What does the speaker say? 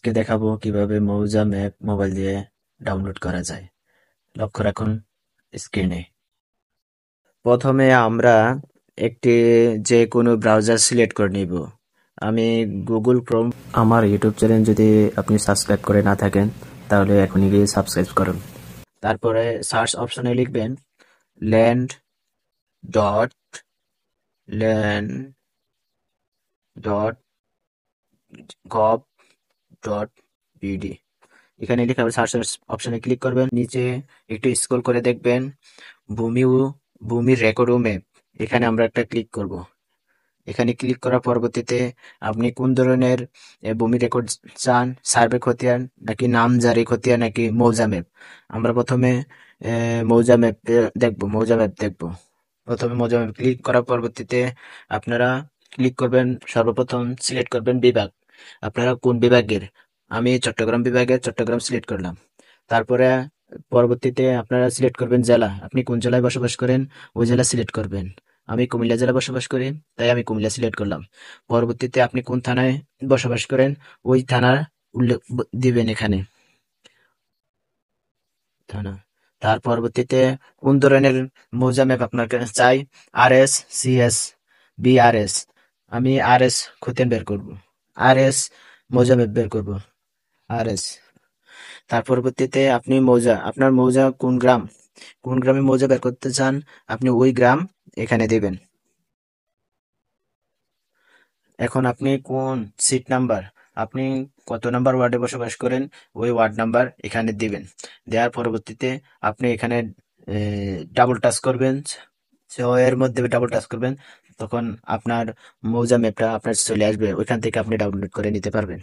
আজকে দেখাবো কিভাবে মৌজা ম্যাপ মোবাইল দিয়ে ডাউনলোড করা যায়। লক্ষ্য রাখুন স্ক্রিনে। প্রথমে আমরা একটি যে কোনো ব্রাউজার সিলেক্ট করে নিব। আমি গুগল ক্রোম। আমার ইউটিউব চ্যানেল যদি আপনি সাবস্ক্রাইব করে না থাকেন তাহলে এখনই গিয়ে সাবস্ক্রাইব করুন। তারপরে সার্চ অপশনে লিখবেন land dot land dot gov dot BD. এখানে লিখে আবার সার্চ অপশনে ক্লিক করবেন। নিচে একটু স্ক্রল করে দেখবেন ভূমি ও ভূমির রেকর্ড ও ম্যাপ। এখানে আমরা একটা ক্লিক করব। এখানে ক্লিক করার পরবর্তীতে আপনি কোন ধরনের ভূমি রেকর্ড চান, সার্ভে খতিয়ান নাকি নামজারি খতিয়ান নাকি মৌজা ম্যাপ। আমরা প্রথমে মৌজা ম্যাপ দেখবো। মৌজা ম্যাপ দেখবো। প্রথমে মৌজা ম্যাপ ক্লিক করার পরবর্তীতে আপনারা ক্লিক করবেন। সর্বপ্রথম সিলেক্ট করবেন বিভাগ। আপনারা কোন বিভাগের। আমি চট্টগ্রাম বিভাগের, চট্টগ্রাম সিলেক্ট করলাম। তারপরে পরবর্তীতে আপনারা সিলেক্ট করবেন জেলা। আপনি কোন জেলায় বসবাস করেন ওই জেলা সিলেক্ট করবেন। আমি কুমিল্লা জেলায় বসবাস করি, তাই আমি কুমিল্লা সিলেক্ট করলাম। পরবর্তীতে আপনি কোন থানায় বসবাস করেন ওই থানার উল্লেখ দিবেন এখানে থানা। তার পরবর্তীতে কোন ধরনের মৌজা ম্যাপ আপনার কাছে চাই, RS, CS, BRS। আমি RS খতিয়ান বের করব। RS মৌজা ম্যাপ বের করব। RS। তার পরবর্তীতে আপনি আপনার মৌজা কোন গ্রাম, কোন গ্রামে মৌজা বের করতে চান আপনি ওই গ্রাম এখানে দিবেন। এখন আপনি কোন সিট নাম্বার, আপনি কত নাম্বার ওয়ার্ডে বসবাস করেন ওই ওয়ার্ড নাম্বার এখানে দিবেন। দেওয়ার পরবর্তীতে আপনি এখানে ডাবল টাচ করবেন। সো এর মধ্যে ডাবল টাচ করবেন, তখন আপনার মৌজা ম্যাপটা আপনার চলে আসবে। ওইখান থেকে আপনি ডাউনলোড করে নিতে পারবেন।